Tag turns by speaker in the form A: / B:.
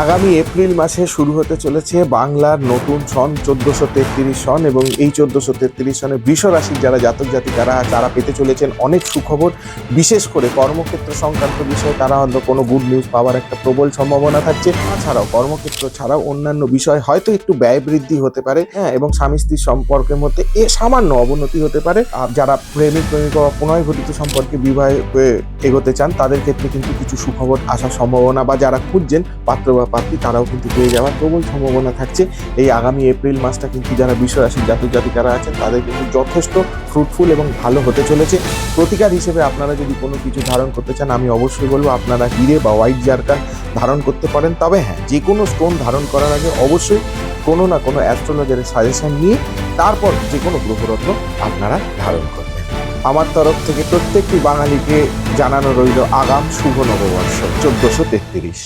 A: আগামী এপ্রিল মাসে শুরু হতে চলেছে বাংলার নতুন সন 1433 সন, এবং এই 1433 সনে বৃষ রাশির যারা জাতক জাতিকারা তারা পেতে চলেছেন অনেক সুখবর। বিশেষ করে কর্মক্ষেত্র সংক্রান্ত বিষয়ে তারা হয়তো কোনো গুড নিউজ পাওয়ার একটা প্রবল সম্ভাবনা থাকছে। তাছাড়াও কর্মক্ষেত্র ছাড়াও অন্যান্য বিষয় হয়তো একটু ব্যয় বৃদ্ধি হতে পারে, এবং স্বামী স্ত্রীর সম্পর্কের মধ্যে সামান্য অবনতি হতে পারে। আর যারা প্রেমিক প্রেমিকা বা পুনঃ ঘটিত সম্পর্কে বিবাহে এগোতে চান তাদের ক্ষেত্রে কিন্তু কিছু সুখবর আসার সম্ভাবনা, বা যারা খুঁজছেন পাত্র বা পাত্রী তারাও কিন্তু পেয়ে যাওয়ার প্রবল সম্ভাবনা থাকছে। এই আগামী এপ্রিল মাসটা কিন্তু যারা বৃষ রাশির জাতক জাতিকারা আছেন তাদের কিন্তু যথেষ্ট ফ্রুটফুল এবং ভালো হতে চলেছে। প্রতিকার হিসেবে আপনারা যদি কোনো কিছু ধারণ করতে চান, আমি অবশ্যই বলবো আপনারা হিরে বা হোয়াইট জারকান ধারণ করতে পারেন। তবে হ্যাঁ, যে কোনো স্টোন ধারণ করার আগে অবশ্যই কোনো না কোনো অ্যাস্ট্রোলজারের সাজেশন নিয়ে তারপর যে কোনো গ্রহরত্ন আপনারা ধারণ করবেন। আমার তরফ থেকে প্রত্যেকটি বাঙালিকে জানানো রইল আগাম শুভ নববর্ষ 1433।